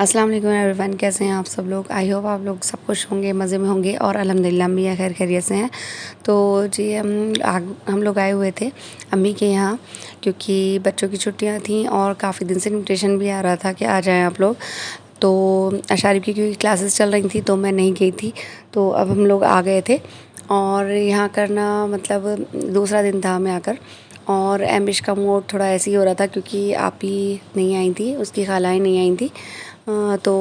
अस्सलाम वालेकुम एवरीवन, कैसे हैं आप सब लोग। आई होप आप लोग सब खुश होंगे, मज़े में होंगे और अल्हम्दुलिल्लाह हम भी खैर खैरियत से हैं। तो जी हम लोग आए हुए थे अम्मी के यहाँ, क्योंकि बच्चों की छुट्टियां थीं और काफ़ी दिन से इनविटेशन भी आ रहा था कि आ जाएं आप लोग। तो अशारिब की क्योंकि क्लासेस चल रही थी तो मैं नहीं गई थी, तो अब हम लोग आ गए थे। और यहाँ करना मतलब दूसरा दिन था हमें आकर। और एमिश का मूड थोड़ा ऐसे ही हो रहा था क्योंकि आप ही नहीं आई थी, उसकी खालाएँ नहीं आई थी। तो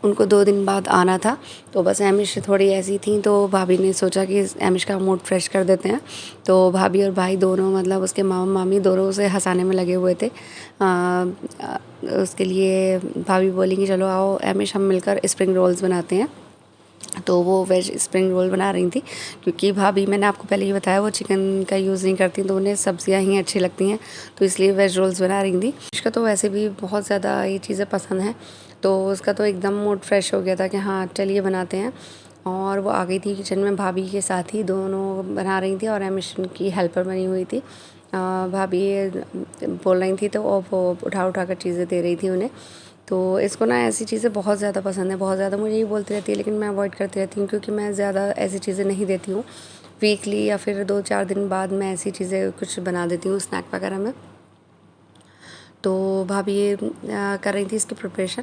उनको 2 दिन बाद आना था, तो बस एमिश थोड़ी ऐसी थी तो भाभी ने सोचा कि एमिश का मूड फ्रेश कर देते हैं। तो भाभी और भाई दोनों मतलब उसके मामा मामी दोनों उसे हंसाने में लगे हुए थे। उसके लिए भाभी बोली कि चलो आओ एमिश, हम मिलकर स्प्रिंग रोल्स बनाते हैं। तो वो वेज स्प्रिंग रोल बना रही थी, क्योंकि भाभी मैंने आपको पहले ही बताया वो चिकन का यूज़ नहीं करती, तो उन्हें सब्जियां ही अच्छी लगती हैं, तो इसलिए वेज रोल्स बना रही थी। उसका तो वैसे भी बहुत ज़्यादा ये चीज़ें पसंद हैं, तो उसका तो एकदम मूड फ्रेश हो गया था कि हाँ चलिए बनाते हैं। और वो आ गई थी किचन में भाभी के साथ ही, दोनों बना रही थी और एमिशन की हेल्पर बनी हुई थी। भाभी बोल रही थी तो वो उठा उठा कर चीज़ें दे रही थी उन्हें। तो इसको ना ऐसी चीज़ें बहुत ज़्यादा पसंद है, बहुत ज़्यादा मुझे ही बोलती रहती है, लेकिन मैं अवॉइड करती रहती हूँ क्योंकि मैं ज़्यादा ऐसी चीज़ें नहीं देती हूँ। वीकली या फिर 2-4 दिन बाद मैं ऐसी चीज़ें कुछ बना देती हूँ स्नैक वगैरह में। तो भाभी ये कर रही थी इसकी प्रिपरेशन।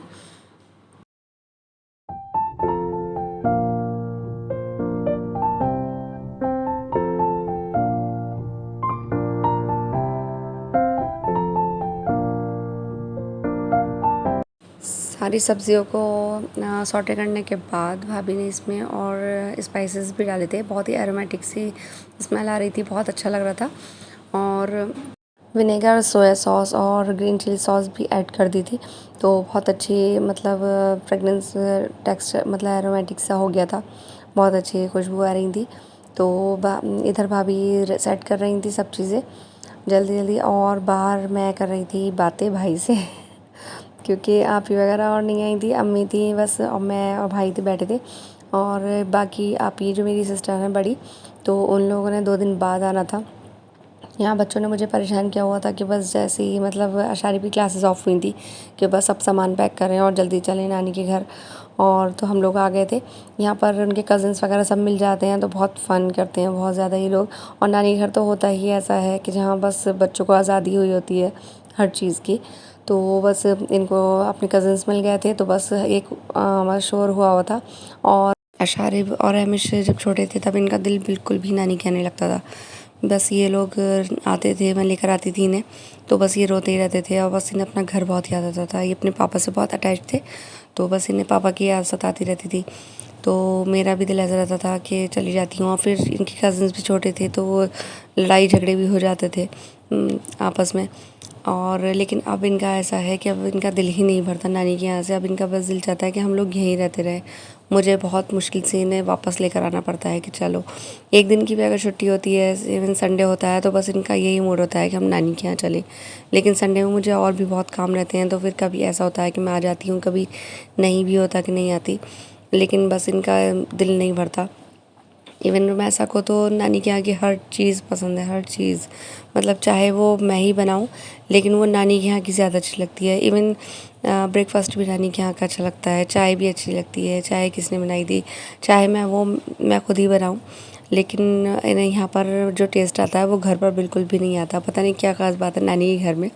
सारी सब्जियों को सॉटे करने के बाद भाभी ने इसमें और स्पाइसेस भी डाले थे। बहुत ही एरोमेटिक सी स्मेल आ रही थी, बहुत अच्छा लग रहा था। और विनेगर, सोया सॉस और ग्रीन चिली सॉस भी ऐड कर दी थी, तो बहुत अच्छी मतलब फ्रेगनेंस टेक्सचर मतलब एरोमेटिक सा हो गया था, बहुत अच्छी खुशबू आ रही थी। तो इधर भाभी सेट कर रही थी सब चीज़ें जल्दी जल्दी, और बाहर मैं कर रही थी बातें भाई से क्योंकि आप ही वगैरह और नहीं आई थी, अम्मी थी बस और मैं और भाई थे बैठे थे। और बाकी आप ही जो मेरी सिस्टर हैं बड़ी, तो उन लोगों ने 2 दिन बाद आना था। यहाँ बच्चों ने मुझे परेशान किया हुआ था कि बस जैसे ही मतलब अशारी की क्लासेस ऑफ हुई थी कि बस सब सामान पैक करें और जल्दी चलें नानी के घर। और तो हम लोग आ गए थे। यहाँ पर उनके कज़न्स वगैरह सब मिल जाते हैं तो बहुत फ़न करते हैं बहुत ज़्यादा ये लोग। और नानी घर तो होता ही ऐसा है कि जहाँ बस बच्चों को आज़ादी हुई होती है हर चीज़ की। तो बस इनको अपने कज़न्स मिल गए थे, तो बस एक शोर हुआ हुआ था। और अशारिब और अमिश जब छोटे थे तब इनका दिल बिल्कुल भी नानी के आने लगता था। बस ये लोग आते थे, मैं लेकर आती थी इन्हें, तो बस ये रोते ही रहते थे और बस इन्हें अपना घर बहुत याद आता था। ये अपने पापा से बहुत अटैच थे, तो बस इन्हें पापा की याद सताती रहती थी। तो मेरा भी दिल ऐसा रहता था कि चली जाती हूँ। और फिर इनके कज़न्स भी छोटे थे तो वो लड़ाई झगड़े भी हो जाते थे आपस में। और लेकिन अब इनका ऐसा है कि अब इनका दिल ही नहीं भरता नानी के यहाँ से, अब इनका बस दिल चाहता है कि हम लोग यहीं रहते रहें। मुझे बहुत मुश्किल से इन्हें वापस लेकर आना पड़ता है कि चलो एक दिन की भी अगर छुट्टी होती है, इवन संडे होता है, तो बस इनका यही मूड होता है कि हम नानी के यहाँ चलें। लेकिन संडे में मुझे और भी बहुत काम रहते हैं, तो फिर कभी ऐसा होता है कि मैं आ जाती हूँ, कभी नहीं भी होता कि नहीं आती। लेकिन बस इनका दिल नहीं भरता। इवन मैसा को तो नानी के यहाँ की हर चीज़ पसंद है, हर चीज़ मतलब चाहे वो मैं ही बनाऊँ, लेकिन वो नानी के यहाँ की ज़्यादा अच्छी लगती है। इवन ब्रेकफास्ट भी नानी के यहाँ का अच्छा लगता है, चाय भी अच्छी लगती है, चाय किसने बनाई थी, चाहे मैं खुद ही बनाऊँ। लेकिन इन्हें यहाँ पर जो टेस्ट आता है वो घर पर बिल्कुल भी नहीं आता। पता नहीं क्या ख़ास बात है नानी के घर में।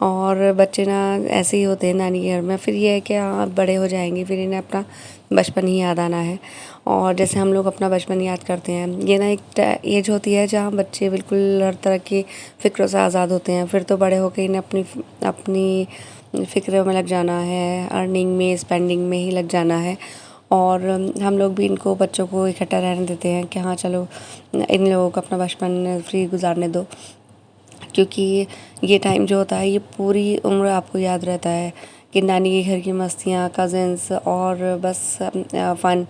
और बच्चे ना ऐसे ही होते हैं नानी के घर में। फिर ये है कि हाँ बड़े हो जाएंगे, फिर इन्हें अपना बचपन ही याद आना है। और जैसे हम लोग अपना बचपन याद करते हैं, ये ना एक एज होती है जहाँ बच्चे बिल्कुल हर तरह की फ़िक्रों से आज़ाद होते हैं। फिर तो बड़े होकर इन्हें अपनी अपनी फ़िक्र में लग जाना है, अर्निंग में स्पेंडिंग में ही लग जाना है। और हम लोग भी इनको बच्चों को इकट्ठा रहने देते हैं कि हाँ चलो इन लोगों को अपना बचपन फ्री गुजारने दो, क्योंकि ये टाइम जो होता है ये पूरी उम्र आपको याद रहता है कि नानी के घर की मस्तियाँ, कज़न्स और बस फ़न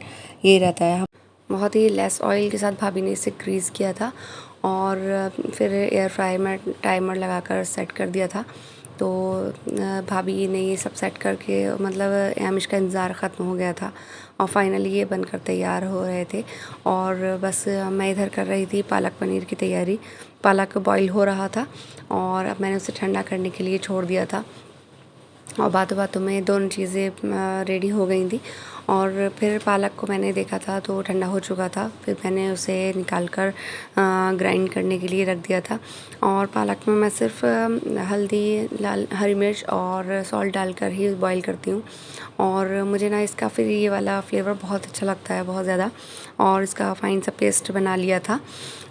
ये रहता है। बहुत ही लेस ऑयल के साथ भाभी ने इसे ग्रीस किया था और फिर एयर फ्राई में टाइमर लगाकर सेट कर दिया था। तो भाभी ने ये सब सेट करके मतलब आमिश का इंतज़ार ख़त्म हो गया था और फाइनली ये बनकर तैयार हो रहे थे। और बस मैं इधर कर रही थी पालक पनीर की तैयारी। पालक बॉईल हो रहा था और अब मैंने उसे ठंडा करने के लिए छोड़ दिया था। और बातों बातों में दोनों चीज़ें रेडी हो गई थी। और फिर पालक को मैंने देखा था तो ठंडा हो चुका था, फिर मैंने उसे निकाल कर ग्राइंड करने के लिए रख दिया था। और पालक में मैं सिर्फ हल्दी, लाल हरी मिर्च और सॉल्ट डालकर ही बॉईल करती हूँ। और मुझे ना इसका फिर ये वाला फ्लेवर बहुत अच्छा लगता है, बहुत ज़्यादा। और इसका फाइन सा पेस्ट बना लिया था।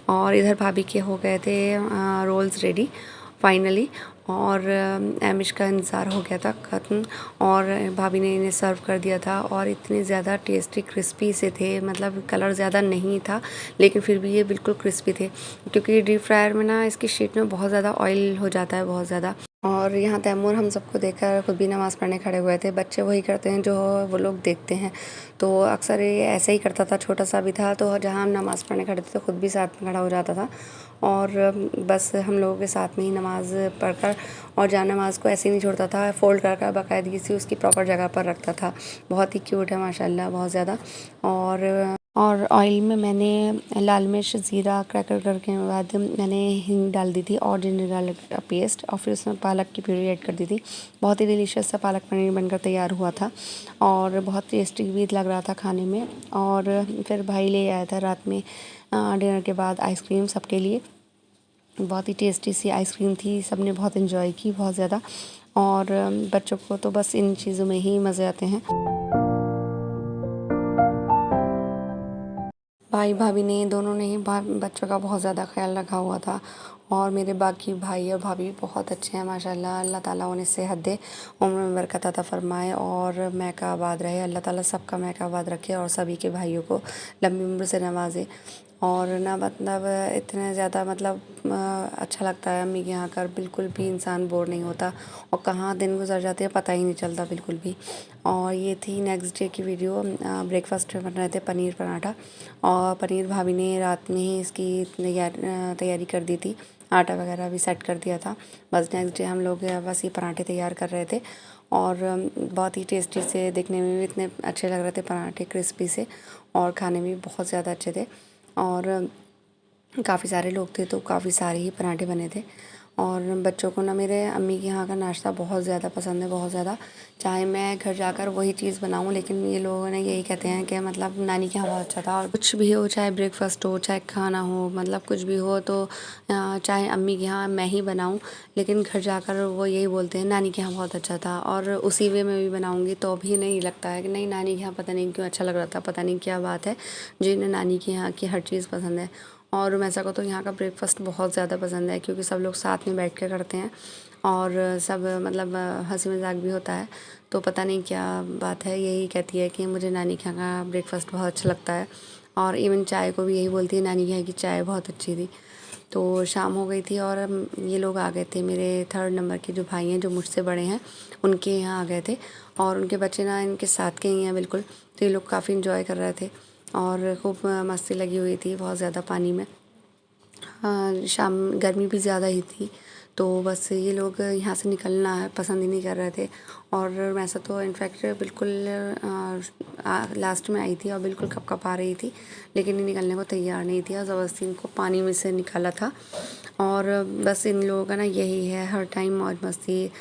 और इधर भाभी के हो गए थे रोल्स रेडी फाइनली। और एमिश का इंतज़ार हो गया था ख़त्म, और भाभी ने इन्हें सर्व कर दिया था। और इतने ज़्यादा टेस्टी क्रिस्पी से थे, मतलब कलर ज़्यादा नहीं था लेकिन फिर भी ये बिल्कुल क्रिस्पी थे, क्योंकि डीप फ्रायर में ना इसकी शीट में बहुत ज़्यादा ऑयल हो जाता है, बहुत ज़्यादा। और यहाँ तैमूर हम सबको देखकर खुद भी नमाज़ पढ़ने खड़े हुए थे। बच्चे वही करते हैं जो वो लोग देखते हैं, तो अक्सर ये ऐसे ही करता था। छोटा सा भी था तो जहाँ हम नमाज़ पढ़ने खड़े थे तो खुद भी साथ में खड़ा हो जाता था। और बस हम लोगों के साथ में ही नमाज़ पढ़कर और जा नमाज को ऐसे ही नहीं छोड़ता था, फ़ोल्ड कर बाकायदगी से उसकी प्रॉपर जगह पर रखता था। बहुत ही क्यूट है माशाल्लाह, बहुत ज़्यादा। और ऑयल में मैंने लाल मिर्च, ज़ीरा क्रैकर करके बाद मैंने हींग डाल दी थी और जिंजर गार्लिक पेस्ट, और फिर उसमें पालक की प्यूरी ऐड कर दी थी। बहुत ही डिलीशियस सा पालक पनीर बनकर तैयार हुआ था और बहुत टेस्टी भी लग रहा था खाने में। और फिर भाई ले आया था रात में डिनर के बाद आइसक्रीम सबके लिए। बहुत ही टेस्टी सी आइसक्रीम थी, सबने बहुत इन्जॉय की, बहुत ज़्यादा। और बच्चों को तो बस इन चीज़ों में ही मज़े आते हैं। भाई भाभी ने दोनों ने ही बच्चों का बहुत ज़्यादा ख्याल रखा हुआ था। और मेरे बाकी भाई और भाभी भी बहुत अच्छे हैं माशाल्लाह। अल्लाह ताला उन्हें सेहत दे, उम्र में बरकत अता फरमाए और महका आबाद रहे। अल्लाह ताला सबका महका आबाद रखे और सभी के भाइयों को लंबी उम्र से नवाजे। और ना मतलब इतने ज़्यादा मतलब अच्छा लगता है अम्मी के यहाँ कर, बिल्कुल भी इंसान बोर नहीं होता और कहाँ दिन गुजर जाते हैं पता ही नहीं चलता बिल्कुल भी। और ये थी नेक्स्ट डे की वीडियो। ब्रेकफास्ट में बन रहे थे पनीर पराठा, और पनीर भाभी ने रात में ही इसकी तैयारी कर दी थी, आटा वगैरह भी सेट कर दिया था। बस नेक्स्ट डे हम लोग बस ये पराठे तैयार कर रहे थे। और बहुत ही टेस्टी से, दिखने में भी इतने अच्छे लग रहे थे पराठे, क्रिस्पी से, और खाने में भी बहुत ज़्यादा अच्छे थे। और काफ़ी सारे लोग थे तो काफ़ी सारे ही पराठे बने थे। और बच्चों को ना मेरे अम्मी के यहाँ का नाश्ता बहुत ज़्यादा पसंद है, बहुत ज़्यादा। चाहे मैं घर जाकर वही चीज़ बनाऊँ लेकिन ये लोगों ने यही कहते हैं कि मतलब नानी के यहाँ बहुत अच्छा था। और कुछ भी हो, चाहे ब्रेकफास्ट हो, चाहे खाना हो, मतलब कुछ भी हो तो चाहे अम्मी के यहाँ मैं ही बनाऊँ, लेकिन घर जाकर वो यही बोलते हैं नानी के यहाँ बहुत अच्छा था। और उसी वे में भी बनाऊँगी तो भी नहीं लगता है कि नहीं, नानी के यहाँ पता नहीं क्यों अच्छा लग रहा था, पता नहीं क्या बात है जिन्हें नानी के यहाँ की हर चीज़ पसंद है। और वैसा को तो यहाँ का ब्रेकफास्ट बहुत ज़्यादा पसंद है, क्योंकि सब लोग साथ में बैठ के करते हैं और सब मतलब हंसी मजाक भी होता है। तो पता नहीं क्या बात है, यही कहती है कि मुझे नानी के यहाँ का ब्रेकफास्ट बहुत अच्छा लगता है। और इवन चाय को भी यही बोलती है, नानी के यहाँ की चाय बहुत अच्छी थी। तो शाम हो गई थी और ये लोग आ गए थे, मेरे थर्ड नंबर के जो भाई हैं जो मुझसे बड़े हैं, उनके यहाँ आ गए थे। और उनके बच्चे ना इनके साथ के ही हैं बिल्कुल, तो ये लोग काफ़ी इन्जॉय कर रहे थे और खूब मस्ती लगी हुई थी बहुत ज़्यादा पानी में। शाम गर्मी भी ज़्यादा ही थी, तो बस ये लोग यहाँ से निकलना पसंद ही नहीं कर रहे थे। और वैसा तो इनफैक्ट बिल्कुल लास्ट में आई थी और बिल्कुल कपकपा रही थी, लेकिन ये निकलने को तैयार नहीं थी और ज़बरदस्ती इनको पानी में से निकाला था। और बस इन लोगों का ना यही है, हर टाइम मौज मस्ती।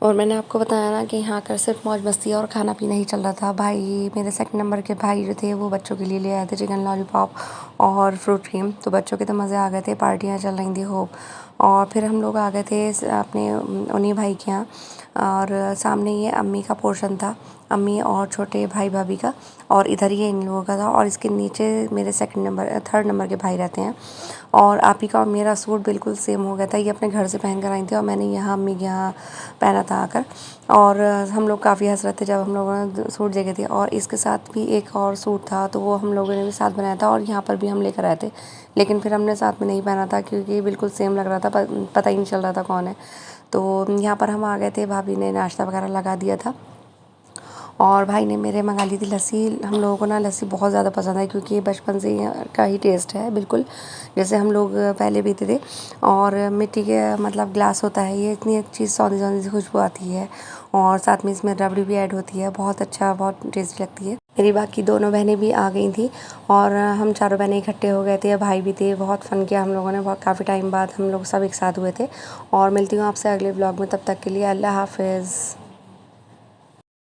और मैंने आपको बताया ना कि यहाँ कर सिर्फ मौज मस्ती और खाना पीना ही चल रहा था। भाई मेरे सेकंड नंबर के भाई जो थे वो बच्चों के लिए ले आए थे चिकन लॉलीपॉप और फ्रूट क्रीम, तो बच्चों के तो मज़े आ गए थे, पार्टियाँ चल रही थी खूब। और फिर हम लोग आ गए थे अपने उन्हीं भाई के यहाँ, और सामने ये अम्मी का पोर्शन था, अम्मी और छोटे भाई भाभी का, और इधर ये इन लोगों का था, और इसके नीचे मेरे थर्ड नंबर के भाई रहते हैं। और आप ही का और मेरा सूट बिल्कुल सेम हो गया था, ये अपने घर से पहन कर आई थी और मैंने यहाँ अम्मी के यहाँ पहना था आकर। और हम लोग काफ़ी हंस रहे थे जब हम लोगों ने सूट देखे थे। और इसके साथ भी एक और सूट था तो वो हम लोगों ने भी साथ बनाया था, और यहाँ पर भी हम लेकर आए थे, लेकिन फिर हमने साथ में नहीं पहना था क्योंकि बिल्कुल सेम लग रहा था, पता ही नहीं चल रहा था कौन है। तो यहाँ पर हम आ गए थे, भाभी ने नाश्ता वगैरह लगा दिया था और भाई ने मेरे मंगा ली थी लस्सी। हम लोगों को ना लस्सी बहुत ज़्यादा पसंद है क्योंकि ये बचपन से ही का ही टेस्ट है, बिल्कुल जैसे हम लोग पहले पीते थे। और मिट्टी के मतलब ग्लास होता है, ये इतनी अच्छी सौंधी सौंधी सी खुशबू आती है और साथ में इसमें रबड़ी भी ऐड होती है, बहुत अच्छा, बहुत टेस्टी लगती है। मेरी बाकी दोनों बहनें भी आ गई थी और हम चारों बहनें इकट्ठे हो गए थे, भाई भी थे। बहुत फ़न किया हम लोगों ने, बहुत काफ़ी टाइम बाद हम लोग सब एक साथ हुए थे। और मिलती हूँ आपसे अगले ब्लॉग में, तब तक के लिए अल्लाह हाफ़िज़।